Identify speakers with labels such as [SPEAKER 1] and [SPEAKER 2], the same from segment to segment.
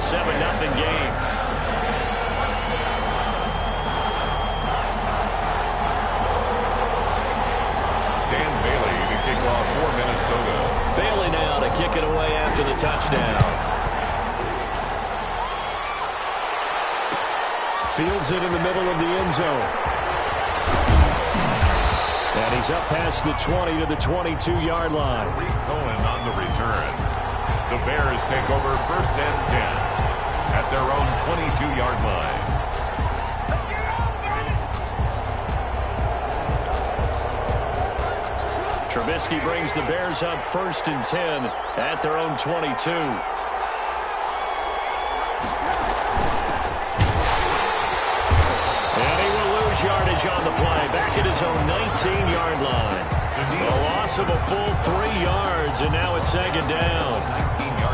[SPEAKER 1] 7-0 game.
[SPEAKER 2] Dan Bailey to kick off for Minnesota.
[SPEAKER 1] Bailey now to kick it away after the touchdown. Fields it in the middle of the end zone. And he's up past the 20 to the 22-yard line.
[SPEAKER 2] Tariq Cohen on the return. The Bears take over 1st and 10 at their own 22-yard line.
[SPEAKER 1] Trubisky brings the Bears up 1st and 10 at their own 22. And he will lose yardage on the play, back at his own 19-yard line. A loss of a full 3 yards, and now it's 2nd down.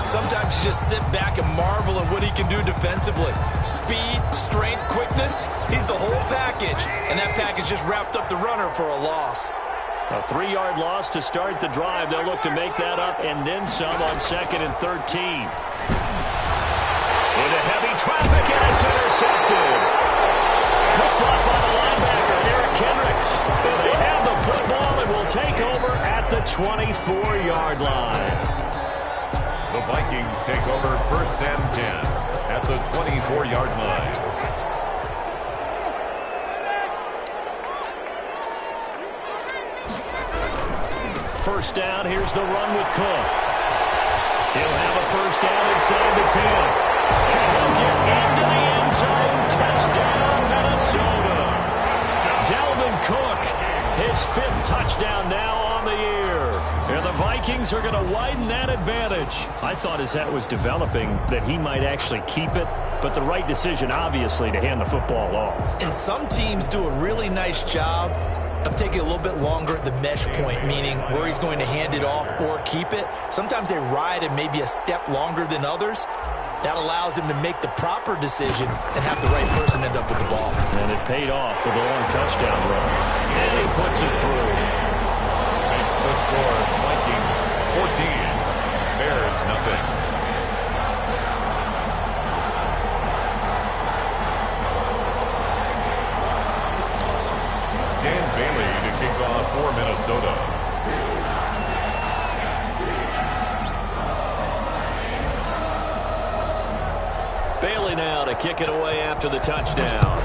[SPEAKER 3] Sometimes you just sit back and marvel at what he can do defensively. Speed, strength, quickness, he's the whole package. And that package just wrapped up the runner for a loss.
[SPEAKER 1] A 3-yard loss to start the drive. They'll look to make that up and then some on 2nd and 13. Into heavy traffic, and it's intercepted. Picked up by the linebacker, Eric Kendricks. And they have the football and will take over at the 24-yard line.
[SPEAKER 2] The Vikings take over 1st and 10 at the 24-yard line.
[SPEAKER 1] First down, here's the run with Cook. He'll have a first down inside the 10. And he'll get into the end zone. Touchdown, Minnesota. Dalvin Cook, his 5th touchdown now on the year. And the Vikings are going to widen that advantage. I thought as that was developing that he might actually keep it, but the right decision, obviously, to hand the football off.
[SPEAKER 3] And some teams do a really nice job of taking a little bit longer at the mesh point, meaning where he's going to hand it off or keep it. Sometimes they ride it maybe a step longer than others. That allows him to make the proper decision and have the right person end up with the ball.
[SPEAKER 1] And it paid off with a long touchdown run. And he puts it through.
[SPEAKER 2] Makes the score Vikings 14, Bears nothing. Dan Bailey to kick off for Minnesota.
[SPEAKER 1] Bailey now to kick it away after the touchdown.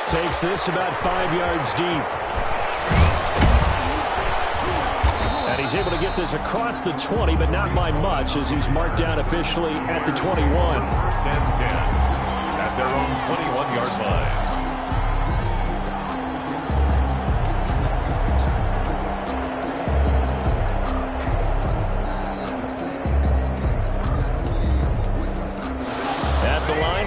[SPEAKER 1] Takes this about 5 yards deep. And he's able to get this across the 20, but not by much, as he's marked down officially at the 21.
[SPEAKER 2] 1st and 10 at their own 21-yard line.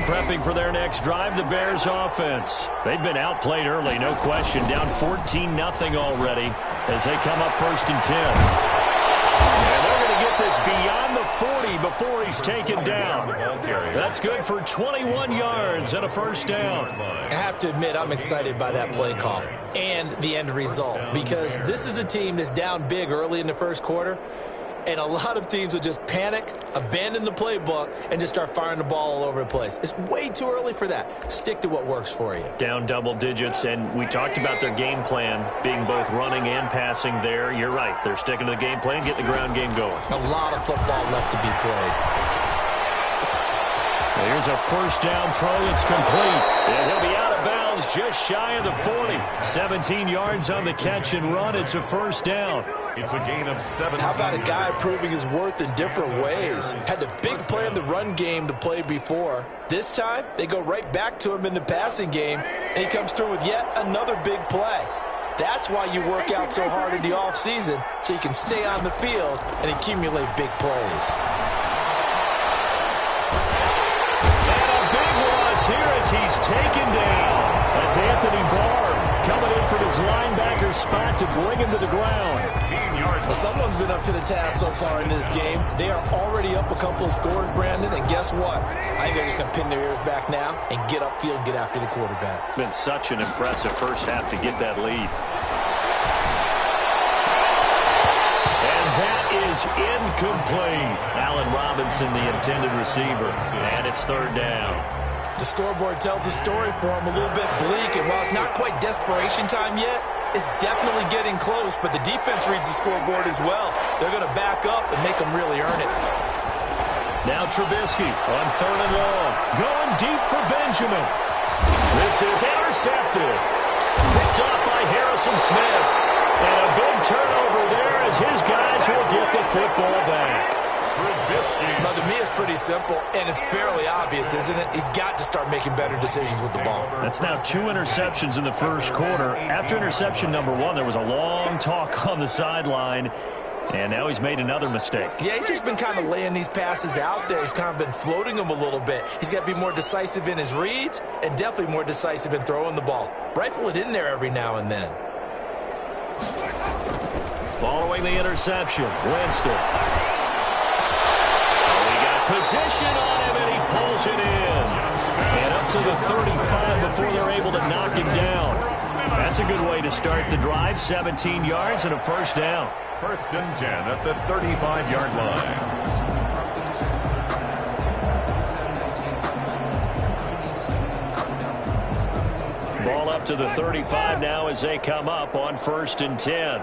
[SPEAKER 1] Prepping for their next drive, the Bears offense. They've been outplayed early, no question. Down 14-0 already as they come up 1st and 10. And they're going to get this beyond the 40 before he's taken down. That's good for 21 yards and a first down.
[SPEAKER 3] I have to admit, I'm excited by that play call and the end result, because this is a team that's down big early in the first quarter. And a lot of teams will just panic, abandon the playbook, and just start firing the ball all over the place. It's way too early for that. Stick to what works for you.
[SPEAKER 1] Down double digits, and we talked about their game plan being both running and passing there. You're right. They're sticking to the game plan, getting the ground game going.
[SPEAKER 3] A lot of football left to be played.
[SPEAKER 1] Well, here's a first down throw. It's complete. And he'll be out of bounds just shy of the 40. 17 yards on the catch and run. It's a first down.
[SPEAKER 2] It's a gain of 7.
[SPEAKER 3] How about a guy proving his worth in different ways? Had the big play in the run game to play before. This time, they go right back to him in the passing game, and he comes through with yet another big play. That's why you work out so hard in the offseason, so you can stay on the field and accumulate big plays.
[SPEAKER 1] And a big loss here as he's taken down. That's Anthony Barr coming in from his linebacker spot to bring him to the ground.
[SPEAKER 3] Well, someone's been up to the task so far in this game. They are already up a couple of scores, Brandon, and guess what? I think they're just going to pin their ears back now and get upfield and get after the quarterback.
[SPEAKER 1] Been such an impressive first half to get that lead. And that is incomplete. Allen Robinson, the intended receiver, and it's third down.
[SPEAKER 3] The scoreboard tells a story for him, a little bit bleak, and while it's not quite desperation time yet, it's definitely getting close, but the defense reads the scoreboard as well. They're going to back up and make them really earn it.
[SPEAKER 1] Now Trubisky on third and long. Going deep for Benjamin. This is intercepted. Picked off by Harrison Smith. And a big turnover there as his guys will get the football back.
[SPEAKER 3] Now, to me, it's pretty simple, and it's fairly obvious, isn't it? He's got to start making better decisions with the ball.
[SPEAKER 1] That's now 2 interceptions in the first quarter. After interception number 1, there was a long talk on the sideline, and now he's made another mistake.
[SPEAKER 3] Yeah, he's just been kind of laying these passes out there. He's kind of been floating them a little bit. He's got to be more decisive in his reads and definitely more decisive in throwing the ball. Rifle it in there every now and then.
[SPEAKER 1] Following the interception, Winston. Position on him, and he pulls it in. And up to the 35 before they're able to knock him down. That's a good way to start the drive. 17 yards and a first down.
[SPEAKER 2] First and 10 at the 35-yard line.
[SPEAKER 1] Ball up to the 35 now as they come up on first and 10.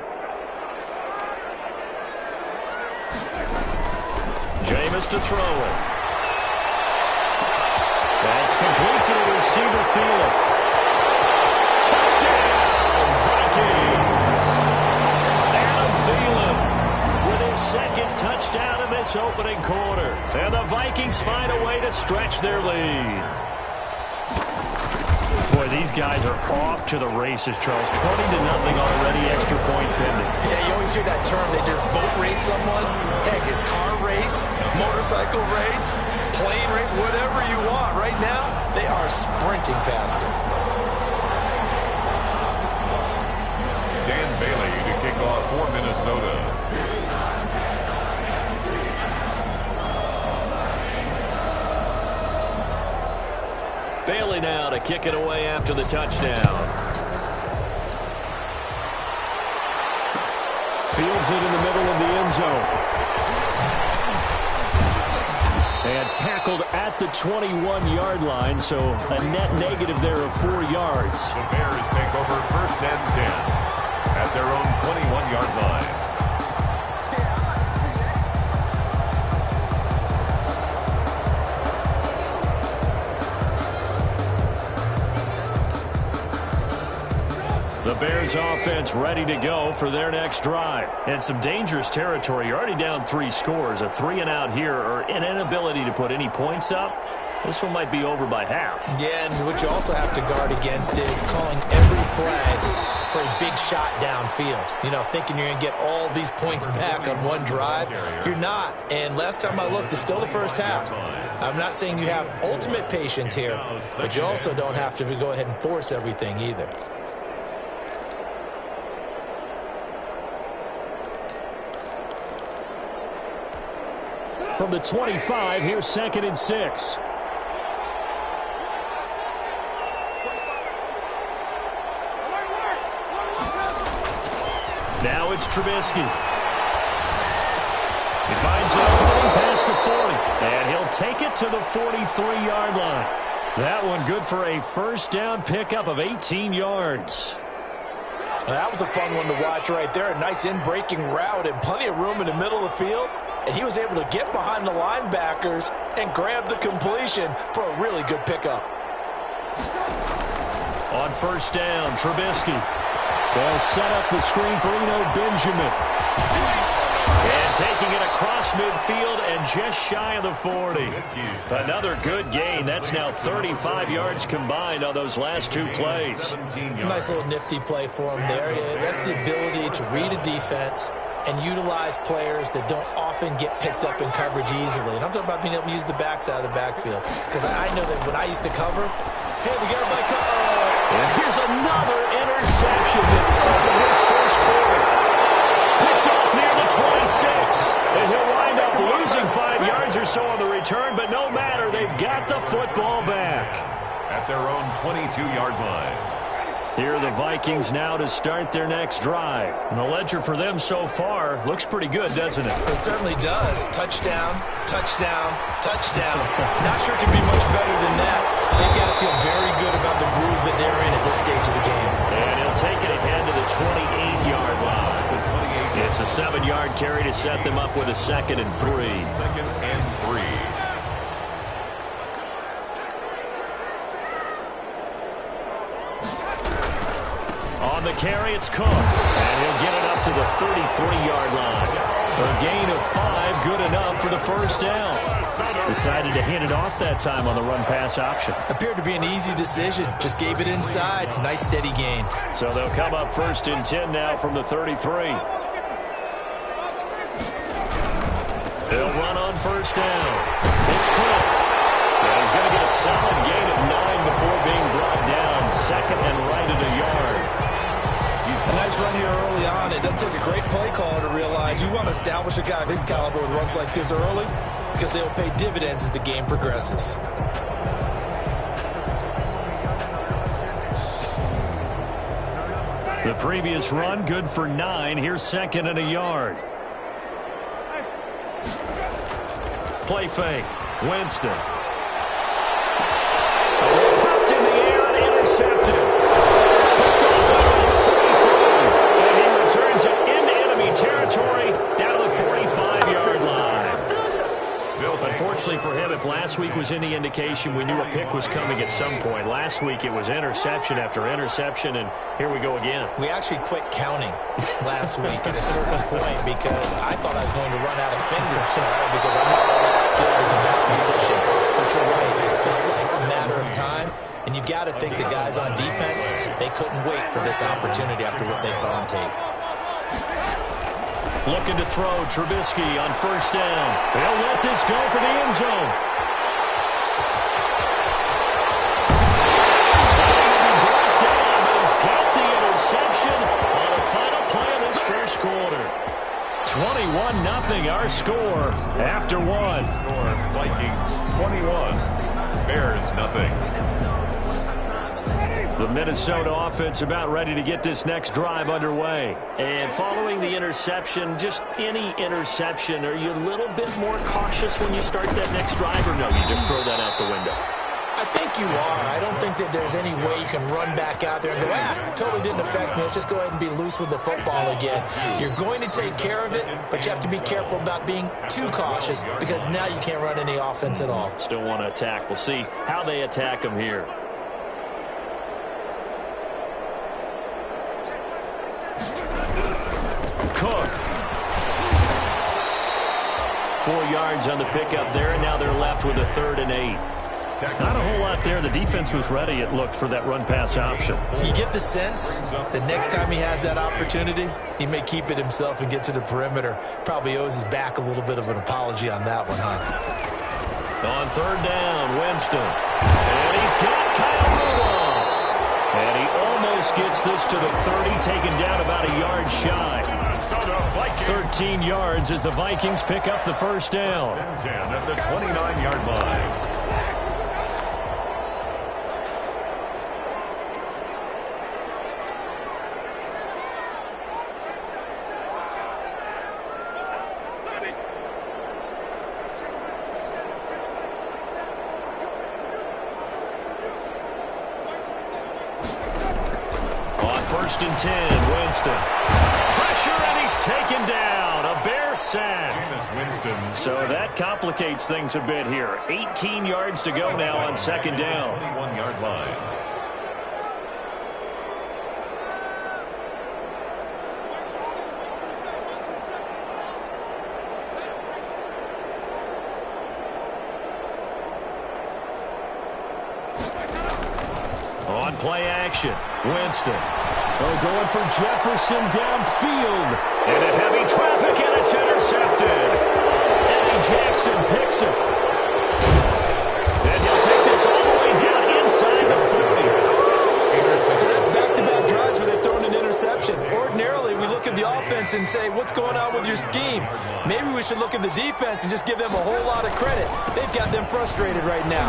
[SPEAKER 1] Jameis to throw it. That's complete to the receiver field. Touchdown, Vikings! Adam Thielen with his second touchdown in this opening quarter. And the Vikings find a way to stretch their lead. Boy, these guys are off to the races, Charles. 20-0 already, extra point pending.
[SPEAKER 3] Yeah, you always hear that term. They just boat race someone. Heck, it's car race, motorcycle race, plane race, whatever you want. Right now, they are sprinting past it.
[SPEAKER 2] Dan Bailey to kick off for Minnesota.
[SPEAKER 1] Bailey now to kick it away after the touchdown. Fields it in the middle of the end zone. And tackled at the 21-yard line, so a net negative there of 4 yards.
[SPEAKER 2] The Bears take over first and 10 at their own 21-yard line.
[SPEAKER 1] The Bears offense ready to go for their next drive. And some dangerous territory. You're already down 3 scores. A 3-and-out here or an inability to put any points up. This one might be over by half.
[SPEAKER 3] Yeah, and what you also have to guard against is calling every play for a big shot downfield. You know, thinking you're going to get all these points back on one drive. You're not. And last time I looked, it's still the first half. I'm not saying you have ultimate patience here, but you also don't have to go ahead and force everything either.
[SPEAKER 1] From the 25, here's 2nd and 6. Now it's Trubisky. He finds an opening past the 40, and he'll take it to the 43-yard line. That one good for a first down pickup of 18 yards.
[SPEAKER 3] Well, that was a fun one to watch right there. A nice in-breaking route and plenty of room in the middle of the field. And he was able to get behind the linebackers and grab the completion for a really good pickup.
[SPEAKER 1] On first down, Trubisky. They'll set up the screen for Benjamin. And taking it across midfield and just shy of the 40. Another good gain. That's now 35 yards combined on those last 2 plays.
[SPEAKER 3] Nice little nifty play for him there. Yeah, that's the ability to read a defense and utilize players that don't often get picked up in coverage easily. And I'm talking about being able to use the backside of the backfield. Because I know that when I used to cover, hey, we got my cover.
[SPEAKER 1] And here's another interception, the third of this first quarter. Picked off near the 26. And he'll wind up losing 5 yards or so on the return, but no matter, they've got the football back.
[SPEAKER 2] At their own 22-yard line.
[SPEAKER 1] Here are the Vikings now to start their next drive. And the ledger for them so far looks pretty good, doesn't it?
[SPEAKER 3] It certainly does. Touchdown, touchdown, touchdown. Not sure it can be much better than that. They've got to feel very good about the groove that they're in at this stage of the game.
[SPEAKER 1] And he'll take it ahead to the 28-yard line. It's a 7-yard carry to set them up with a 2nd and 3.
[SPEAKER 2] 2nd and 3.
[SPEAKER 1] On the carry, it's Cook. And he'll get it up to the 33-yard line. A gain of 5, good enough for the first down. Decided to hand it off that time on the run-pass option.
[SPEAKER 3] Appeared to be an easy decision. Just gave it inside. Nice, steady gain.
[SPEAKER 1] So they'll come up 1st and 10 now from the 33. They'll run on 1st down. It's Cook. And he's going to get a solid gain of 9 before being brought down. 2nd and right at a yard.
[SPEAKER 3] A nice run here early on. It doesn't take a great play caller to realize you want to establish a guy of his caliber with runs like this early because they'll pay dividends as the game progresses.
[SPEAKER 1] The previous run, good for 9. Here's 2nd and a yard. Play fake. Winston. Popped in the air and intercepted. Picked off at the 45. And he returns it into enemy territory down to the 45-yard line. Unfortunately for him, if last week was any indication, we knew a pick was coming at some point. Last week it was interception after interception, and here we go again.
[SPEAKER 3] We actually quit counting last week at a certain point because I thought I was going to run out of fingers, right? Because I'm not all that skilled as a mathematician. But you're right, it felt like a matter of time. And you got to think the guys on defense, they couldn't wait for this opportunity after what they saw on tape.
[SPEAKER 1] Looking to throw, Trubisky on 1st down. They'll let this go for the end zone. Brought down, but he's got the interception on the final play of this first quarter. 21-0 our score after 1.
[SPEAKER 2] Score Vikings 21, Bears nothing.
[SPEAKER 1] The Minnesota offense about ready to get this next drive underway. And following the interception, just any interception, are you a little bit more cautious when you start that next drive, or no, you just throw that out the window?
[SPEAKER 3] I think you are. I don't think that there's any way you can run back out there and go, totally didn't affect me. Let's just go ahead and be loose with the football again. You're going to take care of it, but you have to be careful about being too cautious because now you can't run any offense at all.
[SPEAKER 1] Still want to attack. We'll see how they attack them here. Cook. 4 yards on the pickup there, and now they're left with a 3rd and 8. Not a whole lot there. The defense was ready, it looked, for that run-pass option.
[SPEAKER 3] You get the sense that next time he has that opportunity, he may keep it himself and get to the perimeter. Probably owes his back a little bit of an apology on that one, huh?
[SPEAKER 1] On 3rd down, Winston. And he's got Kyle Rudolph. And he almost gets this to the 30, taken down about a yard shy. 13 yards as the Vikings pick up the first down.
[SPEAKER 2] 10 at the 29-yard line. On
[SPEAKER 1] 1st and 10, Winston. Pressure, and he's taken down. A Bear sack. So that complicates things a bit here. 18 yards to go now on 2nd down.
[SPEAKER 2] 21-yard line.
[SPEAKER 1] On play action, Winston. Oh, going for Jefferson downfield. Into heavy traffic, and it's intercepted. Eddie Jackson picks it. And he'll take this all the way down inside the 40.
[SPEAKER 3] So that's back-to-back drives where they've thrown an interception. Ordinarily, we look at the offense and say, what's going on with your scheme? Maybe we should look at the defense and just give them a whole lot of credit. They've got them frustrated right now.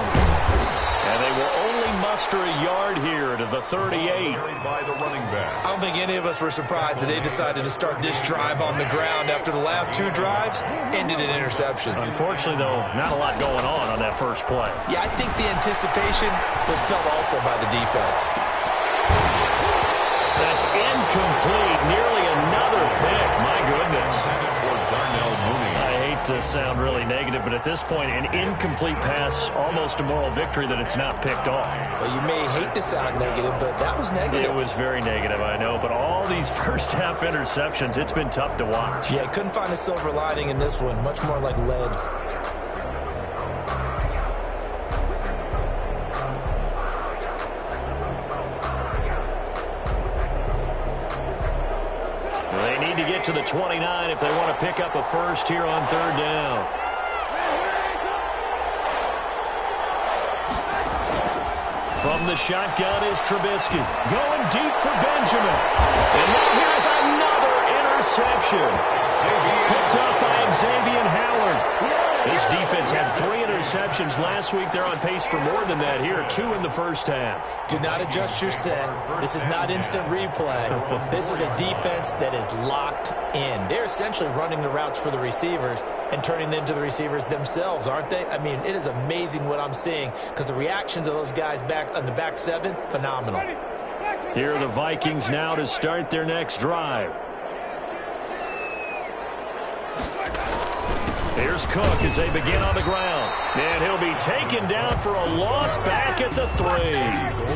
[SPEAKER 1] And they will only lost her a yard here to the 38.
[SPEAKER 2] By the running back.
[SPEAKER 3] I don't think any of us were surprised that they decided to start this drive on the ground after the last two drives ended in interceptions.
[SPEAKER 1] Unfortunately, though, not a lot going on that first play.
[SPEAKER 3] Yeah, I think the anticipation was felt also by the defense.
[SPEAKER 1] That's incomplete. Nearly another pick. My goodness. I hate to sound really negative, but at this point, an incomplete pass, almost a moral victory that it's not picked off.
[SPEAKER 3] Well, you may hate to sound negative, but that was negative.
[SPEAKER 1] It was very negative, I know. But all these first-half interceptions, it's been tough to watch.
[SPEAKER 3] Yeah, couldn't find a silver lining in this one. Much more like lead.
[SPEAKER 1] They need to get to the 29 if they want to pick up a first here on third down. From the shotgun is Trubisky. Going deep for Benjamin. And now here's another interception. Picked up by Xavier Howard. This defense had 3 interceptions last week. They're on pace for more than that here. 2 in the first half.
[SPEAKER 3] Do not adjust your set. This is not instant replay. This is a defense that is locked in. They're essentially running the routes for the receivers and turning into the receivers themselves, aren't they? I mean, it is amazing what I'm seeing because the reactions of those guys back on the back seven, phenomenal.
[SPEAKER 1] Here are the Vikings now to start their next drive. Here's Cook as they begin on the ground. And he'll be taken down for a loss back at the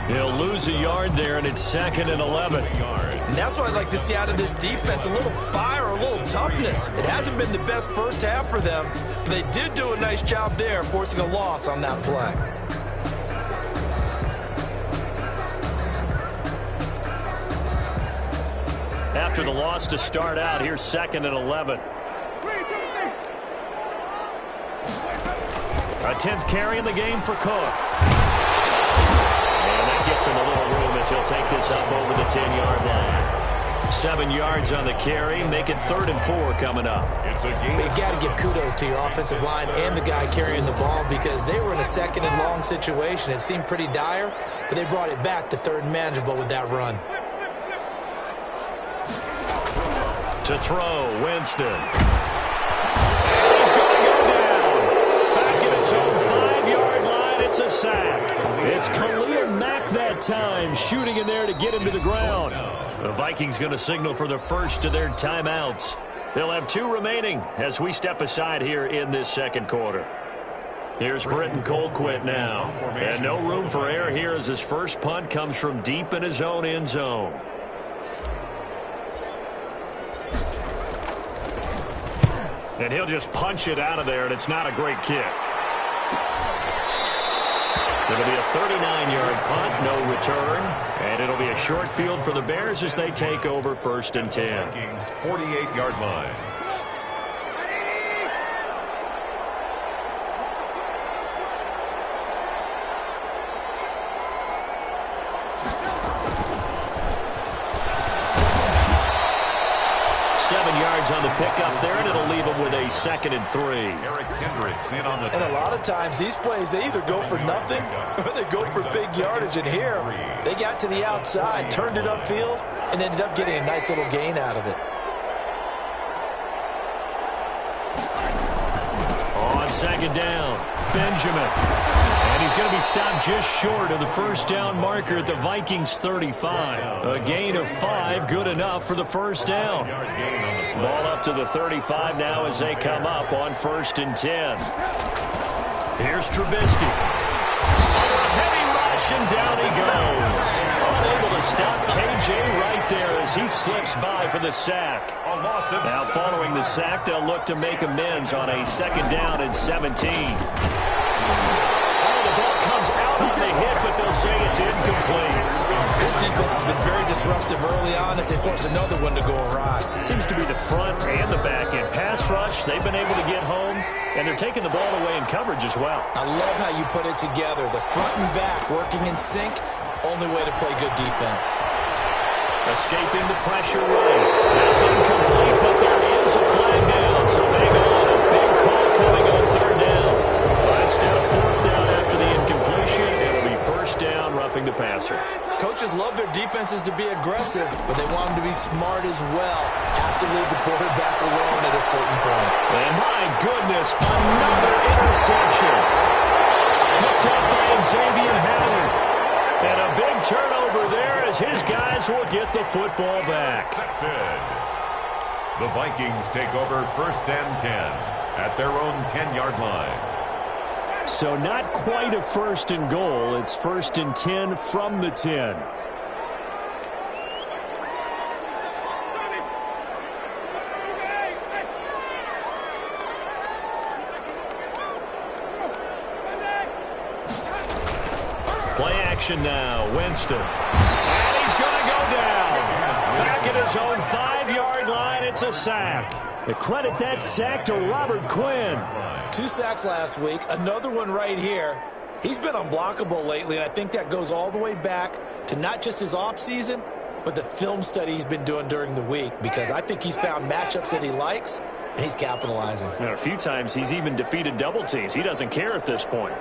[SPEAKER 1] 3. He'll lose a yard there, and it's 2nd and 11.
[SPEAKER 3] And that's what I'd like to see out of this defense, a little fire, a little toughness. It hasn't been the best first half for them, but they did do a nice job there, forcing a loss on that play.
[SPEAKER 1] After the loss to start out, here's 2nd and 11. A 10th carry in the game for Cook. And that gets him a little room as he'll take this up over the 10-yard line. 7 yards on the carry. Make it 3rd and 4 coming up.
[SPEAKER 3] You got to give kudos to your offensive line and the guy carrying the ball because they were in a 2nd and long situation. It seemed pretty dire, but they brought it back to 3rd and manageable with that run.
[SPEAKER 1] To throw, Winston. And he's going to go down. Back at his own 5-yard line, it's a sack. It's Khalil Mack that time, shooting in there to get him to the ground. The Vikings going to signal for the first of their timeouts. They'll have 2 remaining as we step aside here in this second quarter. Here's Britton Colquitt now. And no room for error here as his first punt comes from deep in his own end zone. And he'll just punch it out of there, and it's not a great kick. It'll be a 39-yard punt, no return. And it'll be a short field for the Bears as they take over 1st and 10.
[SPEAKER 2] 48-yard line.
[SPEAKER 1] On the pickup there, and it'll leave them with a 2nd and 3.
[SPEAKER 2] Eric Hendricks in on the
[SPEAKER 3] and a lot of times these plays, they either go for nothing or they go for big yardage. And here, they got to the outside, turned it upfield, and ended up getting a nice little gain out of it.
[SPEAKER 1] On 2nd down, Benjamin. And he's going to be stopped just short of the first down marker at the Vikings 35. A gain of 5, good enough for the first down. Ball up to the 35 now as they come up on 1st and 10. Here's Trubisky. Under a heavy rush, and down he goes. Unable to stop KJ right there as he slips by for the sack. Now following the sack, they'll look to make amends on a 2nd down and 17. Oh, the ball comes out on the hit, but they'll say it's incomplete.
[SPEAKER 3] This defense has been very disruptive early on as they force another one to go awry.
[SPEAKER 1] It seems to be the front and the back end. Pass rush, they've been able to get home, and they're taking the ball away in coverage as well.
[SPEAKER 3] I love how you put it together. The front and back working in sync, only way to play good defense.
[SPEAKER 1] Escaping the pressure right. That's incomplete, but there is a flag down, so hang on. A big call coming on 3rd down. But instead of 4th down after the incompletion, it'll be 1st down, roughly roughing the passer.
[SPEAKER 3] Coaches love their defenses to be aggressive, but they want them to be smart as well. Have to leave the quarterback alone at a certain point.
[SPEAKER 1] And my goodness, another interception. Picked up by Xavier Howard. And a big turnover there as his guys will get the football back.
[SPEAKER 2] The Vikings take over 1st and 10 at their own 10-yard line.
[SPEAKER 1] So not quite a 1st and goal. It's 1st and 10 from the 10. Play action now. Winston. And he's going to go down. Back at his own 5-yard line. It's a sack. They credit that sack to Robert Quinn.
[SPEAKER 3] 2 sacks last week. Another one right here. He's been unblockable lately, and I think that goes all the way back to not just his offseason, but the film study he's been doing during the week, because I think he's found matchups that he likes, and he's capitalizing.
[SPEAKER 1] And a few times he's even defeated double teams. He doesn't care at this point.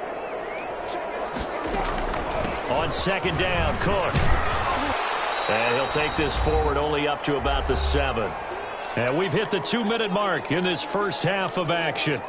[SPEAKER 1] On 2nd down, Cook. And he'll take this forward only up to about the 7. And we've hit the 2-minute mark in this first half of action.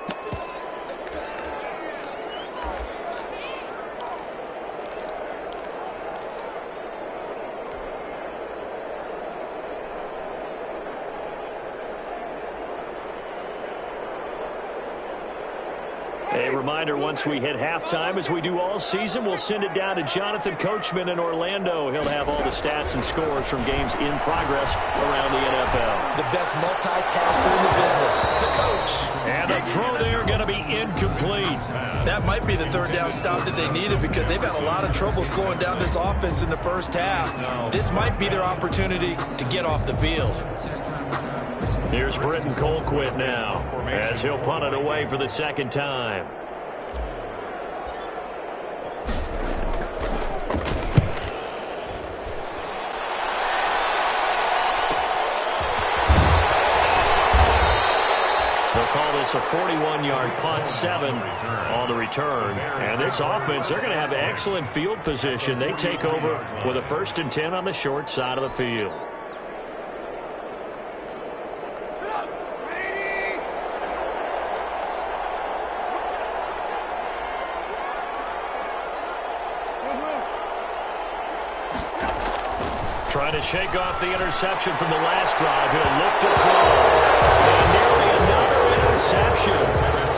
[SPEAKER 1] A reminder, once we hit halftime, as we do all season, we'll send it down to Jonathan Coachman in Orlando. He'll have all the stats and scores from games in progress around the NFL.
[SPEAKER 3] The best multitasker in the business, the coach.
[SPEAKER 1] And the throw there going to be incomplete.
[SPEAKER 3] That might be the 3rd down stop that they needed, because they've had a lot of trouble slowing down this offense in the first half. This might be their opportunity to get off the field.
[SPEAKER 1] Here's Britton Colquitt now, as he'll punt it away for the 2nd time. They'll call this a 41-yard punt, 7 on the return. And this offense, they're going to have excellent field position. They take over with a 1st and 10 on the short side of the field. Trying to shake off the interception from the last drive. He'll look to throw. And nearly another interception.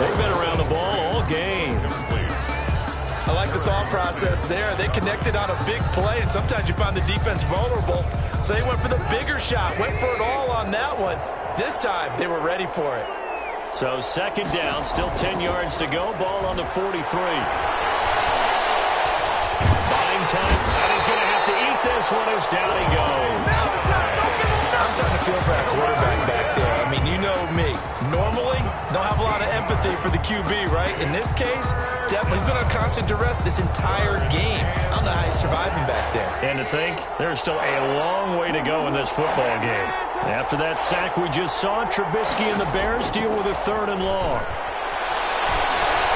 [SPEAKER 1] They've been around the ball all game.
[SPEAKER 3] I like the thought process there. They connected on a big play, and sometimes you find the defense vulnerable. So they went for the bigger shot, went for it all on that one. This time, they were ready for it.
[SPEAKER 1] So 2nd down, still 10 yards to go. Ball on the 43. Buying time, and he's going to have to eat this one as down he goes.
[SPEAKER 3] I'm starting to feel for that quarterback back there. I mean, you know me. Normally, don't have a lot of empathy for the QB, right? In this case, definitely he's been on constant duress this entire game. I don't know how he's surviving back there.
[SPEAKER 1] And to think, there's still a long way to go in this football game. After that sack we just saw, Trubisky and the Bears deal with a 3rd and long.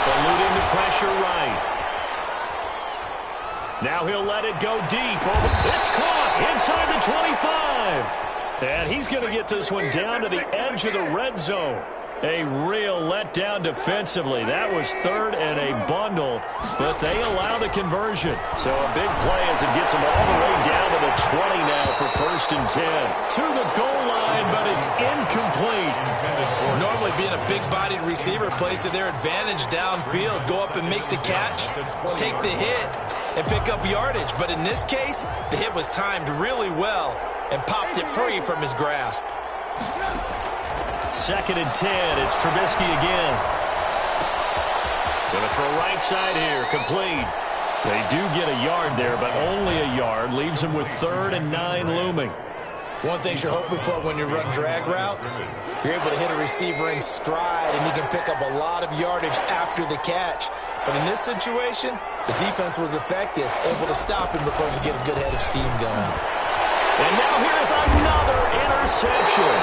[SPEAKER 1] Eluding the pressure right. Now he'll let it go deep. It's caught inside the 25. And he's going to get this one down to the edge of the red zone. A real letdown defensively. That was 3rd and a bundle, but they allow the conversion. So a big play as it gets them all the way down to the 20 now for 1st and 10. To the goal line, but it's incomplete.
[SPEAKER 3] Normally being a big-bodied receiver plays to their advantage downfield. Go up and make the catch, take the hit, and pick up yardage. But in this case, the hit was timed really well and popped it free from his grasp.
[SPEAKER 1] 2nd and 10. It's Trubisky again. Going to throw right side here. Complete. They do get a yard there, but only a yard. Leaves them with 3rd and 9 looming.
[SPEAKER 3] One thing you're hoping for when you run drag routes, you're able to hit a receiver in stride, and he can pick up a lot of yardage after the catch. But in this situation, the defense was effective, able to stop him before he could get a good head of steam going.
[SPEAKER 1] And now here's another interception.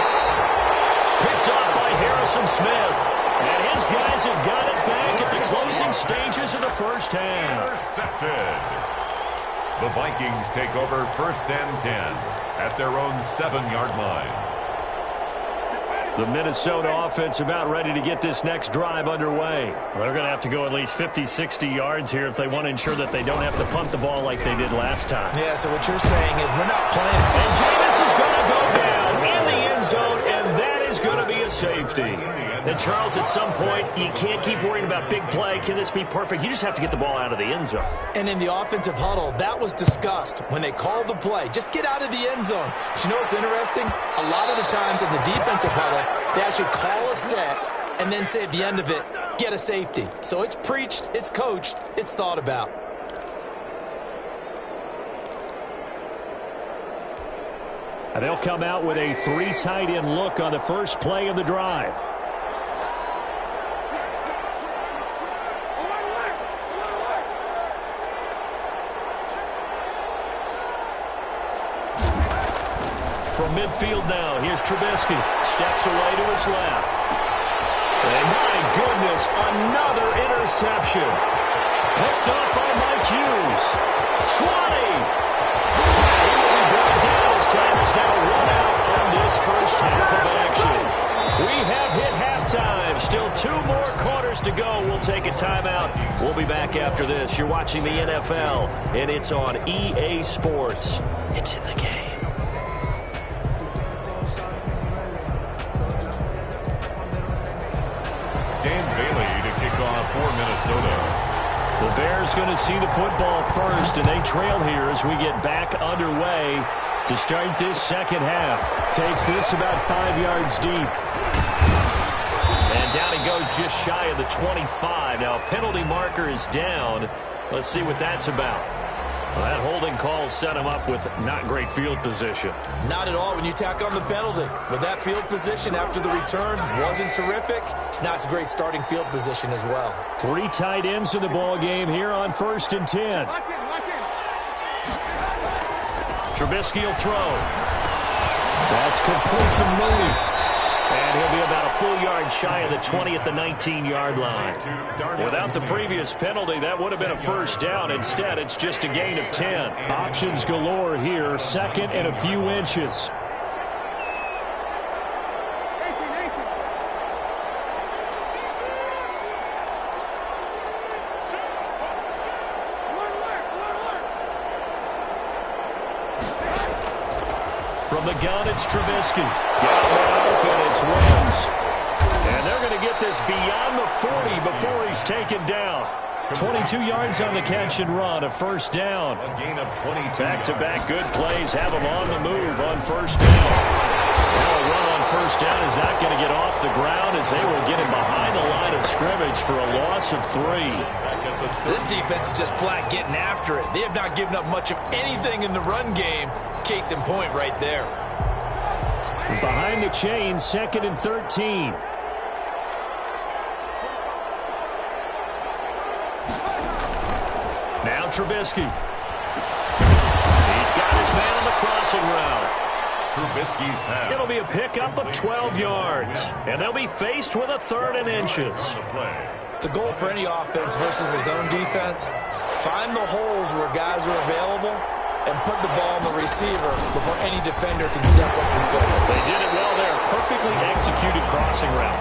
[SPEAKER 1] Picked up by Harrison Smith. And his guys have got it back at the closing stages of the first half.
[SPEAKER 2] Intercepted. The Vikings take over 1st and 10 at their own 7-yard line.
[SPEAKER 1] The Minnesota offense about ready to get this next drive underway.
[SPEAKER 4] Well, they're going to have to go at least 50, 60 yards here if they want to ensure that they don't have to punt the ball like they did last time.
[SPEAKER 3] Yeah, so what you're saying is we're not playing.
[SPEAKER 1] And Jameis is going to go down in the end zone, and that is going to be a safety. And Charles, at some point, you can't keep worrying about big play. Can this be perfect? You just have to get the ball out of the end zone.
[SPEAKER 3] And in the offensive huddle, that was discussed when they called the play. Just get out of the end zone. But you know what's interesting? A lot of the times in the defensive huddle, they actually call a set and then say at the end of it, get a safety. So it's preached, it's coached, it's thought about.
[SPEAKER 4] And they'll come out with a 3 tight end look on the first play of the drive.
[SPEAKER 1] From midfield now, here's Trubisky. Steps away to his left. And my goodness, another interception. Picked up by Mike Hughes. 20. He will be brought down as time is now run out on this first half of action. We have hit halftime. Still 2 more quarters to go. We'll take a timeout. We'll be back after this. You're watching the NFL, and it's on EA Sports. It's in the game.
[SPEAKER 2] For Minnesota.
[SPEAKER 1] The Bears going to see the football first, and they trail here as we get back underway to start this second half.
[SPEAKER 4] Takes this about 5 yards deep.
[SPEAKER 1] And down he goes just shy of the 25. Now, a penalty marker is down. Let's see what that's about. Well, that holding call set him up with not great field position.
[SPEAKER 3] Not at all when you tack on the penalty. But that field position after the return wasn't terrific. It's not a great starting field position as well.
[SPEAKER 4] 3 tight ends in the ball game here on 1st and 10.
[SPEAKER 1] Trubisky will throw.
[SPEAKER 4] That's complete to Mooney.
[SPEAKER 1] And he'll be about a full yard shy of the 20 at the 19-yard line. Without the previous penalty, that would have been a first down. Instead, it's just a gain of 10.
[SPEAKER 4] Options galore here. 2nd and a few inches.
[SPEAKER 1] From the gun, it's Trubisky. Got him open, it's Williams. And they're going to get this beyond the 40 before he's taken down. 22 yards on the catch and run, a first down.
[SPEAKER 2] A gain of 22.
[SPEAKER 1] Back-to-back good plays have him on the move on first down. Now a run on first down is not going to get off the ground as they will get him behind the line of scrimmage for a loss of 3.
[SPEAKER 3] This defense is just flat getting after it. They have not given up much of anything in the run game. Case in point right there.
[SPEAKER 4] Behind the chains, 2nd and 13.
[SPEAKER 1] Now Trubisky. He's got his man on the crossing route.
[SPEAKER 2] Trubisky's pass.
[SPEAKER 1] It'll be a pickup of 12 yards. And they'll be faced with a 3rd and inches.
[SPEAKER 3] The goal for any offense versus his own defense, find the holes where guys are available and put the ball on the receiver before any defender can step up and fill it.
[SPEAKER 1] They did it well there. Perfectly executed crossing route.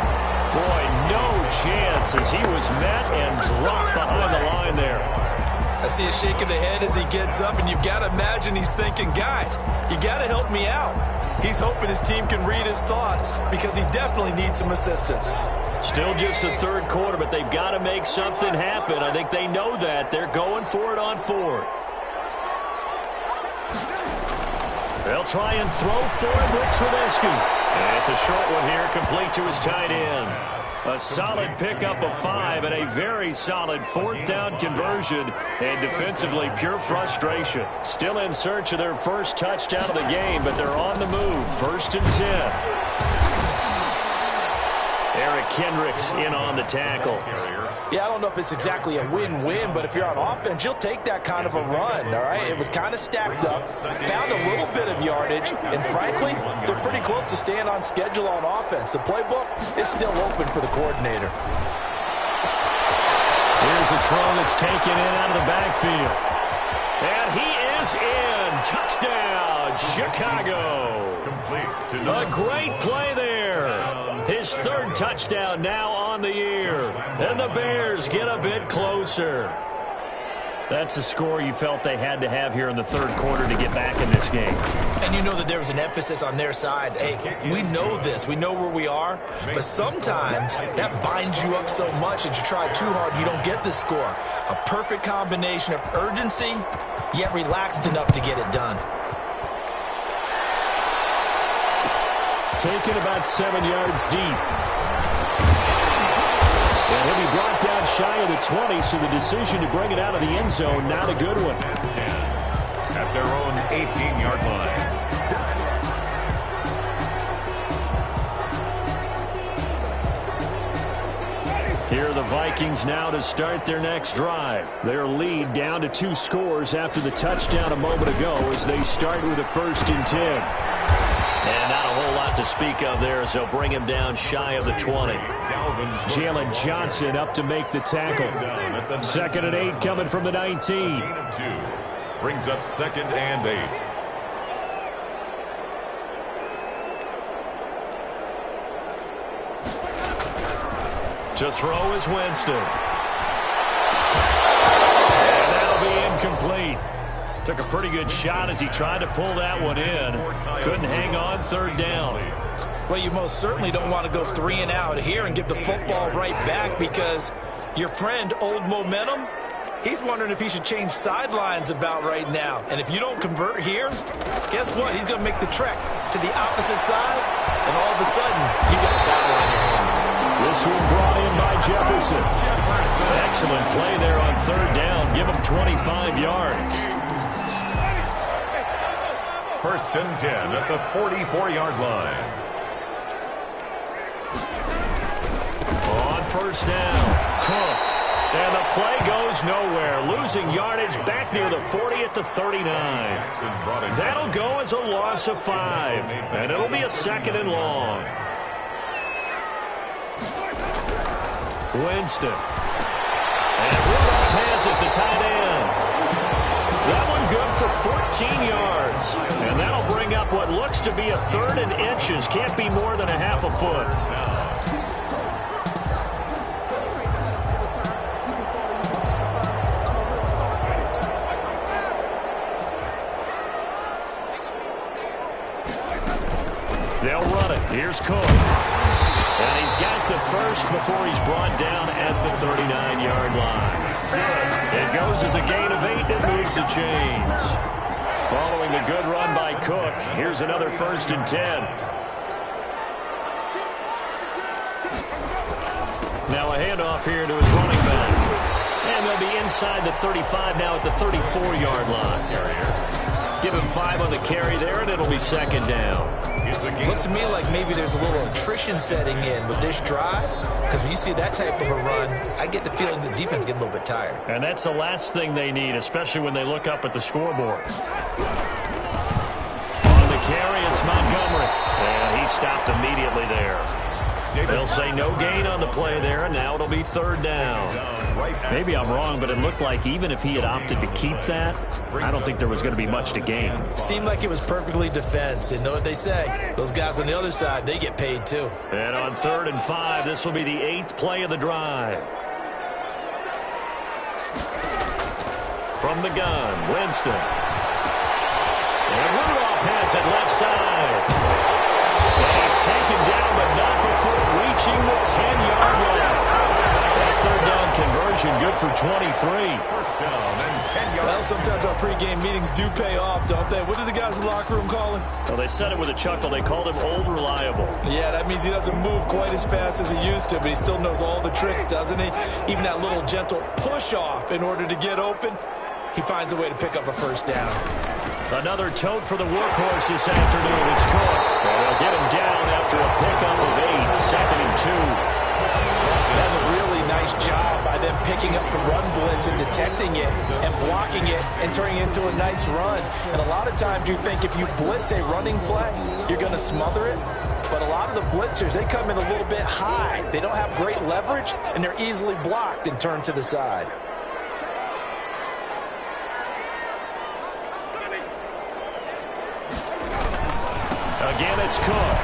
[SPEAKER 1] Boy, no chance as he was met and dropped behind the line there.
[SPEAKER 3] I see a shake of the head as he gets up, and you've got to imagine he's thinking, guys, you got to help me out. He's hoping his team can read his thoughts because he definitely needs some assistance.
[SPEAKER 1] Still just the 3rd quarter, but they've got to make something happen. I think they know that. They're going for it on 4th. They'll try and throw for it with Trubisky. And it's a short one here, complete to his tight end. A solid pickup of 5 and a very solid 4th down conversion. And defensively, pure frustration. Still in search of their first touchdown of the game, but they're on the move. 1st and 10. Eric Kendricks in on the tackle.
[SPEAKER 3] Yeah, I don't know if it's exactly a win-win, but if you're on offense, you'll take that kind of a run, all right? It was kind of stacked up, found a little bit of yardage, and frankly, they're pretty close to staying on schedule on offense. The playbook is still open for the coordinator.
[SPEAKER 1] Here's a throw that's taken in out of the backfield. And he is in. Touchdown, Chicago.
[SPEAKER 2] Complete to
[SPEAKER 1] A great play there. His third touchdown now on the year. And the Bears get a bit closer.
[SPEAKER 4] That's a score you felt they had to have here in the third quarter to get back in this game.
[SPEAKER 3] And you know that there was an emphasis on their side. Hey, we know this. We know where we are. But sometimes that binds you up so much that you try too hard, you don't get the score. A perfect combination of urgency, yet relaxed enough to get it done.
[SPEAKER 1] Taken about 7 yards deep. And he'll be brought down shy of the 20, so the decision to bring it out of the end zone, not a good one.
[SPEAKER 2] 10 at their own 18-yard line.
[SPEAKER 1] Here are the Vikings now to start their next drive. Their lead down to 2 scores after the touchdown a moment ago as they start with a 1st and 10. And not a whole lot to speak of there as they'll bring him down shy of the 20. Jalen Johnson up to make the tackle. 2nd and 8 coming from the 19.
[SPEAKER 2] Brings up 2nd and 8.
[SPEAKER 1] To throw is Winston. And that'll be incomplete. Took a pretty good shot as he tried to pull that one in. Couldn't hang on 3rd down.
[SPEAKER 3] Well, you most certainly don't want to go 3 and out here and give the football right back because your friend, Old Momentum, he's wondering if he should change sidelines about right now. And if you don't convert here, guess what? He's going to make the trek to the opposite side, and all of a sudden, you got a battle on your hands.
[SPEAKER 1] This one brought in by Jefferson. Excellent play there on 3rd down. Give him 25 yards.
[SPEAKER 2] 1st and 10 at the 44-yard line.
[SPEAKER 1] On 1st down, Cook. And the play goes nowhere. Losing yardage back near the 40 at the 39. That'll go as a loss of 5. And it'll be a 2nd and long. Winston. And Rudolph has it, the tight end. That one good for 14 yards. And that'll bring up what looks to be a 3rd and inches. Can't be more than a half a foot. They'll run it. Here's Cook. And he's got the first before he's brought down at the 39-yard line. It goes as a gain of 8 and moves the chains. Following the good run by Cook, here's another 1st and 10. Now a handoff here to his running back. And they'll be inside the 35 now at the 34-yard line. Give him 5 on the carry there, and it'll be 2nd down.
[SPEAKER 3] Looks to me like maybe there's a little attrition setting in with this drive, because when you see that type of a run, I get the feeling the defense getting a little bit tired.
[SPEAKER 1] And that's the last thing they need, especially when they look up at the scoreboard. On the carry, it's Montgomery. And he stopped immediately there. They'll say no gain on the play there, and now it'll be 3rd down. Maybe I'm wrong, but it looked like even if he had opted to keep that, I don't think there was going to be much to gain.
[SPEAKER 3] Seemed like it was perfectly defense. And know what they say? Those guys on the other side, they get paid too.
[SPEAKER 1] And on 3rd and 5, this will be the 8th play of the drive. From the gun, Winston. And Rudolph has it left side. And he's taken down, but not before reaching the 10-yard line. That 3rd down conversion good for 23.
[SPEAKER 2] 1st down and 10 yards.
[SPEAKER 3] Well, sometimes our pregame meetings do pay off, don't they? What did the guys in the locker room call him?
[SPEAKER 1] Well, they said it with a chuckle. They called him Old Reliable.
[SPEAKER 3] Yeah, that means he doesn't move quite as fast as he used to, but he still knows all the tricks, doesn't he? Even that little gentle push-off in order to get open, he finds a way to pick up a 1st down.
[SPEAKER 1] Another tote for the workhorse this afternoon. It's Cook. Well, they'll get him down after a pickup of 8, 2nd and 2.
[SPEAKER 3] That's a really nice job by them picking up the run blitz and detecting it and blocking it and turning it into a nice run. And a lot of times you think if you blitz a running play, you're going to smother it. But a lot of the blitzers, they come in a little bit high. They don't have great leverage, and they're easily blocked and turned to the side.
[SPEAKER 1] Again, it's Cook.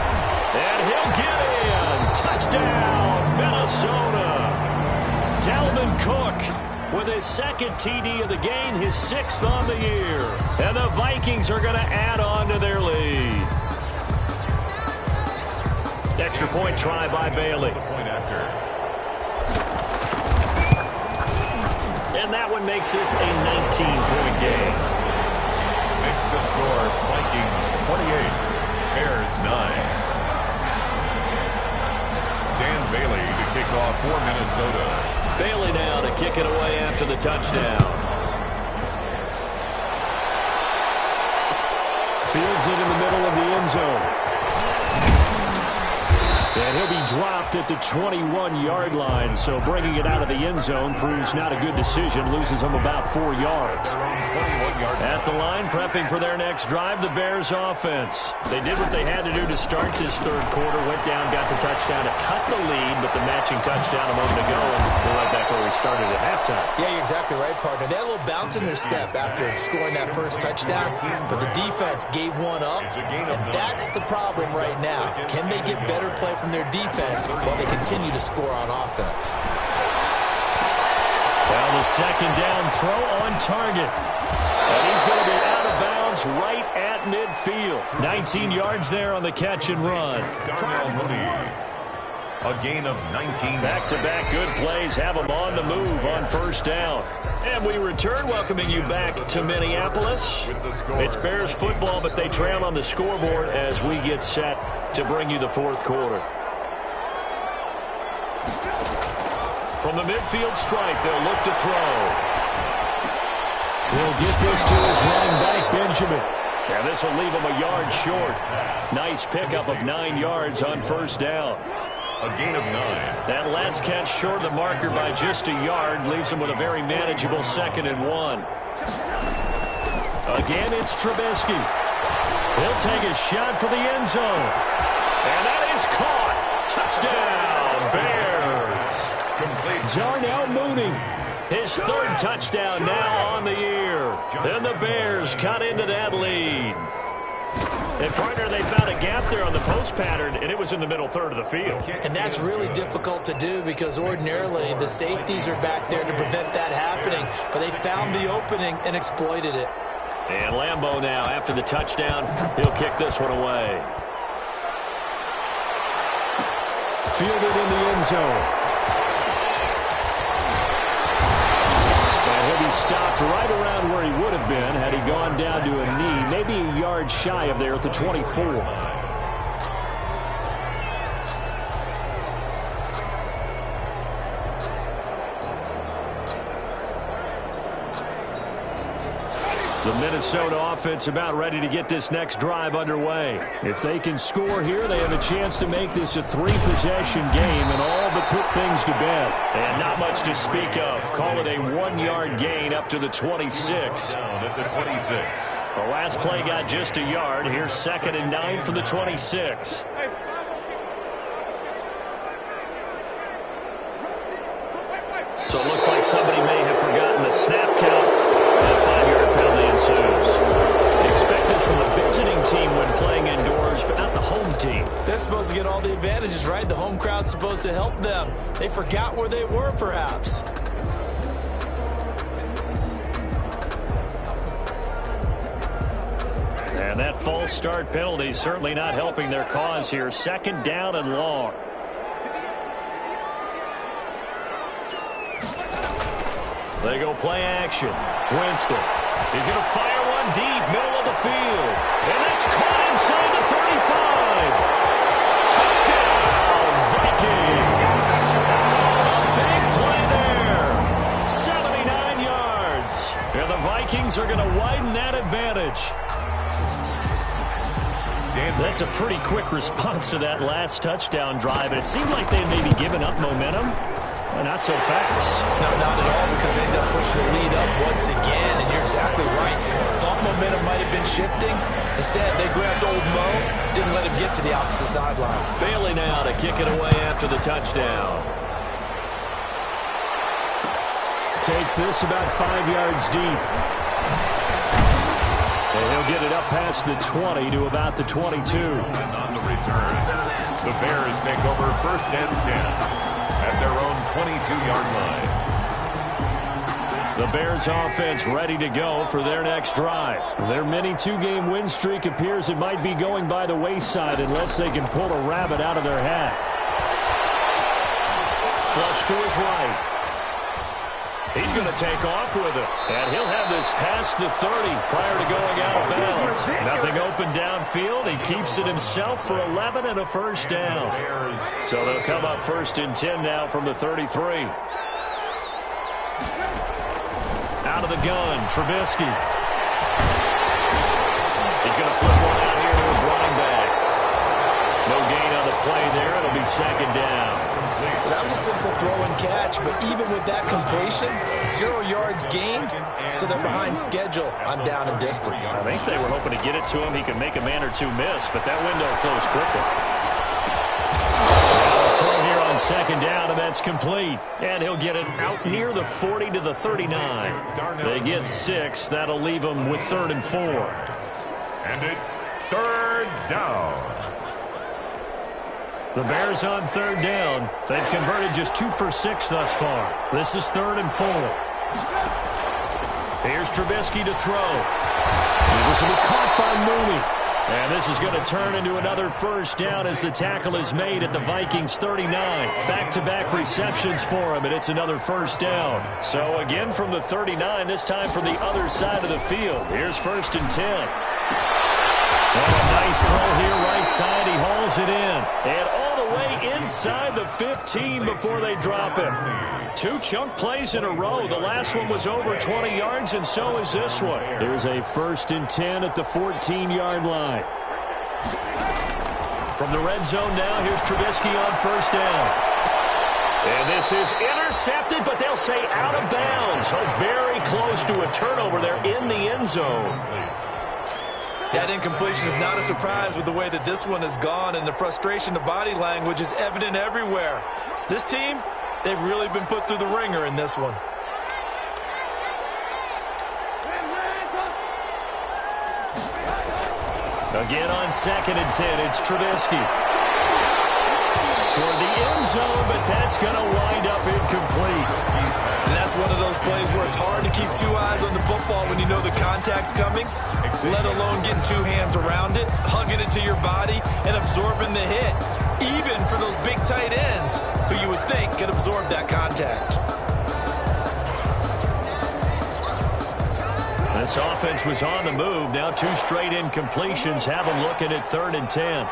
[SPEAKER 1] And he'll get in. Touchdown, Minnesota. Dalvin Cook with his second TD of the game, his 6th on the year. And the Vikings are going to add on to their lead. Extra point try by Bailey.
[SPEAKER 2] Point after.
[SPEAKER 1] And that one makes this a 19-point game.
[SPEAKER 2] Makes the score Vikings 28, Bears 9. Dan Bailey to kick off for Minnesota.
[SPEAKER 1] Bailey now to kick it away after the touchdown. Fields it in the middle of the end zone. And he'll be dropped at the 21-yard line, so bringing it out of the end zone proves not a good decision. Loses him about 4 yards. At the line, prepping for their next drive, the Bears offense. They did what they had to do to start this third quarter, went down, got the touchdown to cut the lead, but the matching touchdown a moment ago, and they're right back where we started at halftime.
[SPEAKER 3] Yeah, you're exactly right, partner. They had a little bounce in their step after scoring that first touchdown, but the defense gave one up, and that's the problem right now. Can they get better play from their defense while they continue to score on offense?
[SPEAKER 1] Well, the second down throw on target. And he's going to be out of bounds right at midfield. 19 yards there on the catch and run.
[SPEAKER 2] Darnell Mooney. A gain of 19.
[SPEAKER 1] Back-to-back good plays have them on the move on first down. And we return, welcoming you back to Minneapolis. It's Bears football, but they trail on the scoreboard as we get set to bring you the fourth quarter. From the midfield stripe, they'll look to throw. He'll get this to his running back, Benjamin. And this will leave him a yard short. Nice pickup of 9 yards on first down.
[SPEAKER 2] A gain of 9.
[SPEAKER 1] That last catch short of the marker by just a yard leaves him with a very manageable 2nd and 1. Again, it's Trubisky. He'll take a shot for the end zone. And that is caught. Touchdown, Bears.
[SPEAKER 2] Complete.
[SPEAKER 1] Darnell Mooney. His 3rd touchdown now on the year. And the Bears cut into that lead. And, partner, they found a gap there on the post pattern, and it was in the middle third of the field.
[SPEAKER 3] And that's really difficult to do because ordinarily the safeties are back there to prevent that happening. But they found the opening and exploited it.
[SPEAKER 1] And Lambeau now, after the touchdown, he'll kick this one away. Fielded in the end zone. He'll be stopped right around where he would have been had he gone down to a knee, maybe a yard shy of there at the 24. The Minnesota offense about ready to get this next drive underway. If they can score here, they have a chance to make this a 3-possession game and all but put things to bed. And not much to speak of. Call it a 1-yard gain up to the 26.
[SPEAKER 2] Down at the 26.
[SPEAKER 1] The last play got just a yard. Here's 2nd and 9 from the 26. So it looks like somebody may have forgotten the snap count. And a 5-yard penalty ensues. Expected from the visiting team when playing indoors, but not the home team.
[SPEAKER 3] They're supposed to get all the advantages, right? The home crowd's supposed to help them. They forgot where they were, perhaps.
[SPEAKER 1] And that false start penalty certainly not helping their cause here. 2nd down and long. They go play action. Winston. He's going to fire one deep, middle of the field. And that's caught inside the 35. Touchdown, Vikings. A big play there. 79 yards. And the Vikings are going to widen that advantage. That's a pretty quick response to that last touchdown drive. And it seemed like they had maybe given up momentum. Well, not so fast.
[SPEAKER 3] No, not at all, because they ended up pushing the lead up once again, and you're exactly right. Thought momentum might have been shifting. Instead, they grabbed old Mo, didn't let him get to the opposite sideline.
[SPEAKER 1] Bailey now to kick it away after the touchdown. Takes this about 5 yards deep.
[SPEAKER 4] And he'll get it up past the 20 to about the 22.
[SPEAKER 2] And on the return, the Bears take over 1st and 10 at their own 22-yard line.
[SPEAKER 4] The Bears offense ready to go for their next drive. Their mini two-game win streak appears it might be going by the wayside unless they can pull a rabbit out of their hat. Flush to his right. He's going to take off with it. And he'll have this past the 30 prior to going out of bounds. Nothing open downfield. He keeps it himself for 11 and a first down. So they'll come up 1st and 10 now from the 33. Out of the gun, Trubisky. He's going to flip one out here to his running back. No gain on the play there. It'll be 2nd down.
[SPEAKER 3] That was a simple throw and catch, but even with that completion, 0 yards gained, so they're behind schedule on down and distance.
[SPEAKER 4] I think they were hoping to get it to him. He could make a man or two miss, but that window closed quickly. Now a throw here on 2nd down, and that's complete. And he'll get it out near the 40 to the 39. They get 6. That'll leave them with 3rd and 4.
[SPEAKER 2] And it's 3rd down.
[SPEAKER 4] The Bears on 3rd down. They've converted just 2 for 6 thus far. This is 3rd and 4. Here's Trubisky to throw. This will be caught by Mooney. And this is going to turn into another first down as the tackle is made at the Vikings 39. Back-to-back receptions for him, and it's another first down. So again from the 39, this time from the other side of the field. Here's 1st and 10. And a nice throw here right side. He hauls it in. And all the way inside the 15 before they drop him. 2 chunk plays in a row. The last one was over 20 yards, and so is this one. Here's a 1st and 10 at the 14-yard line. From the red zone now, here's Trubisky on 1st down. And this is intercepted, but they'll say out of bounds. So very close to a turnover there in the end zone.
[SPEAKER 3] That incompletion is not a surprise with the way that this one has gone, and the frustration, the body language is evident everywhere. This team, they've really been put through the ringer in this one.
[SPEAKER 4] Again on 2nd and 10, it's Trubisky. Toward the end zone, but that's going to wind up incomplete.
[SPEAKER 3] And that's one of those plays where it's hard to keep 2 eyes on the football when you know the contact's coming, let alone getting 2 hands around it, hugging it to your body, and absorbing the hit, even for those big tight ends who you would think could absorb that contact.
[SPEAKER 4] This offense was on the move. Now 2 straight incompletions have them looking at 3rd and 10.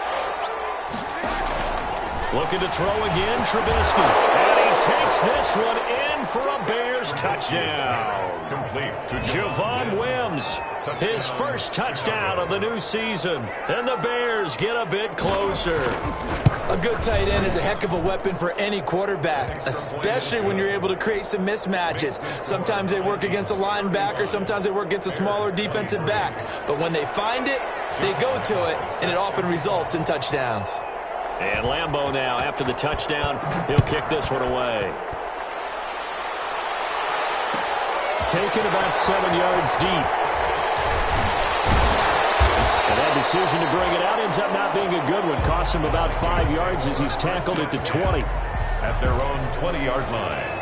[SPEAKER 4] Looking to throw again, Trubisky. And he takes this one in for a Bears touchdown.
[SPEAKER 2] Complete to
[SPEAKER 4] Javon Wims, his first touchdown of the new season. And the Bears get a bit closer.
[SPEAKER 3] A good tight end is a heck of a weapon for any quarterback, especially when you're able to create some mismatches. Sometimes they work against a linebacker, sometimes they work against a smaller defensive back. But when they find it, they go to it, and it often results in touchdowns.
[SPEAKER 4] And Lambeau now, after the touchdown, he'll kick this one away. Taken about 7 yards deep. And that decision to bring it out ends up not being a good one. Costs him about 5 yards as he's tackled at the 20.
[SPEAKER 2] at their own 20-yard line.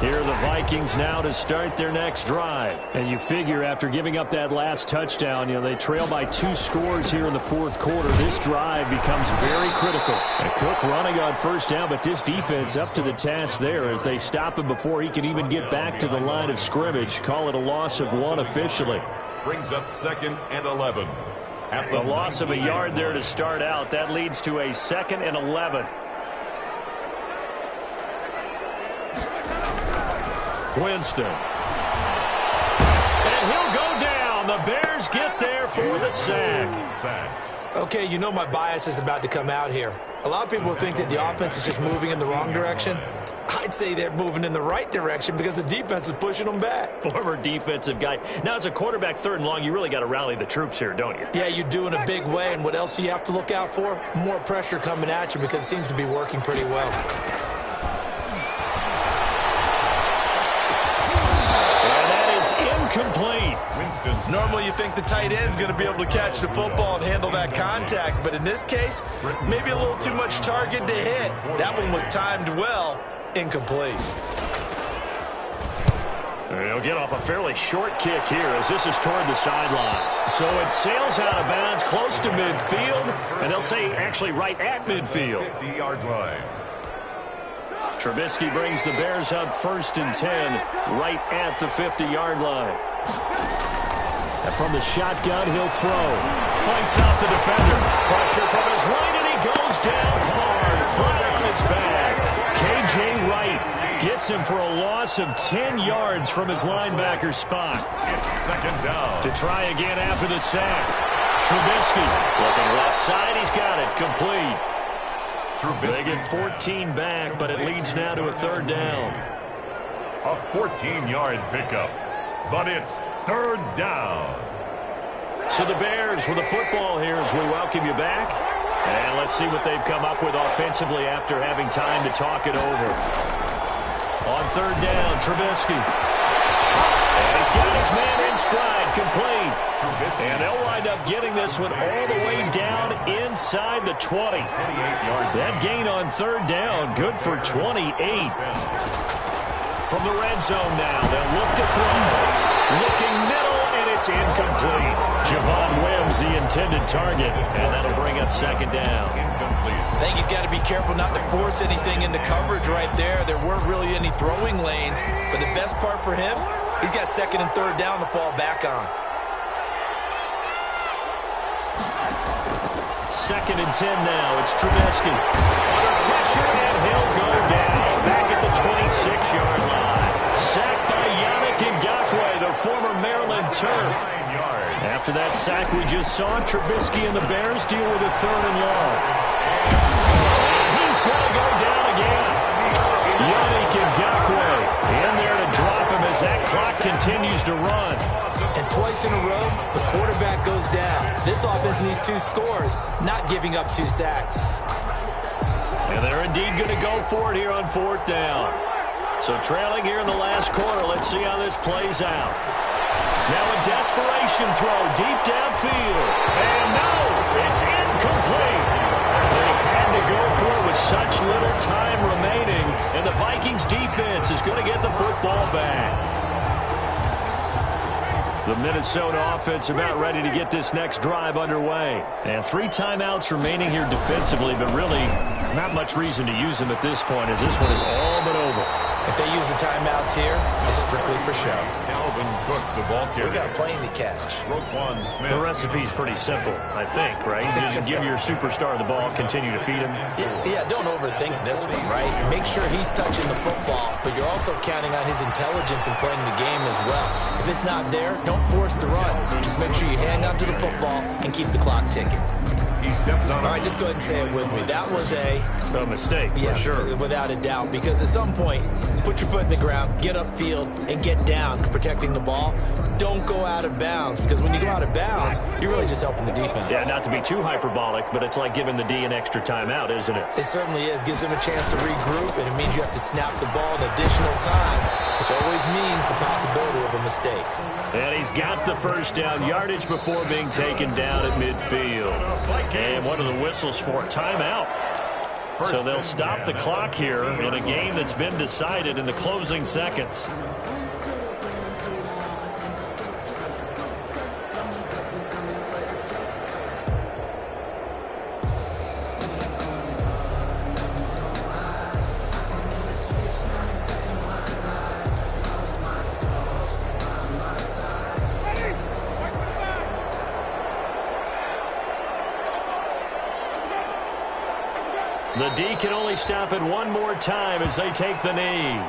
[SPEAKER 4] Here are the Vikings now to start their next drive. And you figure after giving up that last touchdown, they trail by 2 scores here in the fourth quarter. This drive becomes very critical. And Cook running on first down, but this defense up to the task there as they stop him before he can even get back to the line of scrimmage. Call it a loss of 1 officially.
[SPEAKER 2] Brings up 2nd and 11. At
[SPEAKER 4] the loss of a yard there to start out. That leads to a 2nd and 11. Winston. And he'll go down. The Bears get there for the sack.
[SPEAKER 3] Okay, my bias is about to come out here. A lot of people think that the offense is just moving in the wrong direction. I'd say they're moving in the right direction because the defense is pushing them back.
[SPEAKER 4] Former defensive guy. Now, as a quarterback, 3rd and long, you really got to rally the troops here, don't you?
[SPEAKER 3] Yeah, you do in a big way. And what else do you have to look out for? More pressure coming at you because it seems to be working pretty well.
[SPEAKER 4] And that is incomplete.
[SPEAKER 3] Normally you think the tight end's going to be able to catch the football and handle that contact, but in this case, maybe a little too much target to hit. That one was timed well. Incomplete.
[SPEAKER 4] He'll get off a fairly short kick here as this is toward the sideline. So it sails out of bounds close to midfield, and they'll say actually right at midfield.
[SPEAKER 2] 50-yard line.
[SPEAKER 4] Trubisky brings the Bears up 1st and 10 right at the 50-yard line. And from the shotgun, he'll throw. Fights off the defender. Pressure from his right, and he goes down hard, flat on his back. K.J. Wright gets him for a loss of 10 yards from his linebacker spot.
[SPEAKER 2] It's 2nd down.
[SPEAKER 4] To try again after the sack. Trubisky looking left side. He's got it. Complete. They get 14 back, but it leads now to a 3rd down.
[SPEAKER 2] A 14-yard pickup, but it's 3rd down.
[SPEAKER 4] So the Bears with the football here as we welcome you back. And let's see what they've come up with offensively after having time to talk it over. On 3rd down, Trubisky. And he's got his man in stride, complete. And they'll wind up getting this one all the way down inside the 20. That gain on 3rd down, good for 28. From the red zone now, they'll look to throw. Looking middle, and it's incomplete. Javon Wims, the intended target, and that'll bring up 2nd down.
[SPEAKER 3] I think he's got to be careful not to force anything into coverage right there. There weren't really any throwing lanes, but the best part for him, he's got 2nd and 3rd down to fall back on.
[SPEAKER 4] 2nd and 10 now. It's Trubisky. Under pressure, and he'll go down back at the 26-yard line. Sacked by Yannick Ngakoue, the former Maryland Terp. After that sack we just saw, Trubisky and the Bears deal with a 3rd and long. And he's going to go down again. Yannick Ngakoue in there to drop him as that clock continues to run.
[SPEAKER 3] And twice in a row, the quarterback goes down. This offense needs 2 scores, not giving up 2 sacks.
[SPEAKER 4] And they're indeed going to go for it here on 4th down. So trailing here in the last quarter, let's see how this plays out. Now a desperation throw deep downfield. And no, it's incomplete. They had to go for it with such little time remaining. And the Vikings defense is going to get the football back. The Minnesota offense about ready to get this next drive underway. And 3 timeouts remaining here defensively, but really not much reason to use them at this point as this one is all but over.
[SPEAKER 3] If they use the timeouts here, it's strictly for show.
[SPEAKER 2] Calvin Cook, the ball carrier.
[SPEAKER 3] We got a plane to catch.
[SPEAKER 2] Roquan Smith.
[SPEAKER 4] The recipe's pretty simple, I think, right? Just give your superstar the ball, continue to feed him.
[SPEAKER 3] Yeah, don't overthink this one, right? Make sure he's touching the football, but you're also counting on his intelligence in playing the game as well. If it's not there, don't force the run. Just make sure you hang on to the football and keep the clock ticking.
[SPEAKER 2] He steps on.
[SPEAKER 3] All right, just go ahead and say it with me. That was a
[SPEAKER 4] mistake, for sure.
[SPEAKER 3] Without a doubt, because at some point, put your foot in the ground, get upfield, and get down, protecting the ball. Don't go out of bounds, because when you go out of bounds, you're really just helping the defense.
[SPEAKER 4] Yeah, not to be too hyperbolic, but it's like giving the D an extra timeout, isn't it?
[SPEAKER 3] It certainly is. Gives them a chance to regroup, and it means you have to snap the ball an additional time, which always means the possibility of a mistake.
[SPEAKER 4] And he's got the 1st down yardage before being taken down at midfield. And what are the whistles for? Timeout. So they'll stop the clock here in a game that's been decided in the closing seconds. The D can only stop it one more time as they take the knee.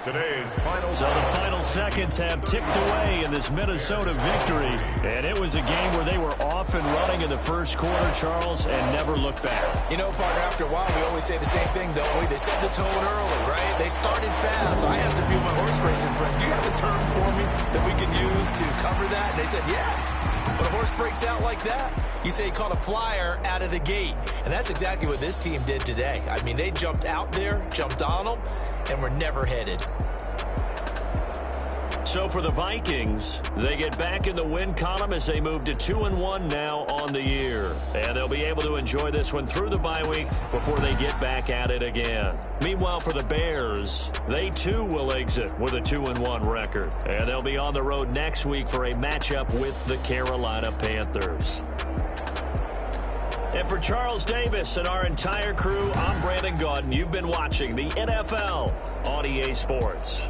[SPEAKER 2] Today's final.
[SPEAKER 4] So the final seconds have ticked away in this Minnesota victory. And it was a game where they were off and running in the first quarter, Charles, and never looked back.
[SPEAKER 3] You know, partner, after a while, we always say the same thing, don't we? They set the tone early, right? They started fast. So I asked a few of my horse racing friends, do you have a term for me that we can use to cover that? And they said, yeah. When a horse breaks out like that, you say he caught a flyer out of the gate. And that's exactly what this team did today. I mean, they jumped out there, jumped on them, and were never headed.
[SPEAKER 4] So for the Vikings, they get back in the win column as they move to 2-1 now on the year. And they'll be able to enjoy this one through the bye week before they get back at it again. Meanwhile, for the Bears, they too will exit with a 2-1 record. And they'll be on the road next week for a matchup with the Carolina Panthers. And for Charles Davis and our entire crew, I'm Brandon Gaudin. You've been watching the NFL on EA Sports.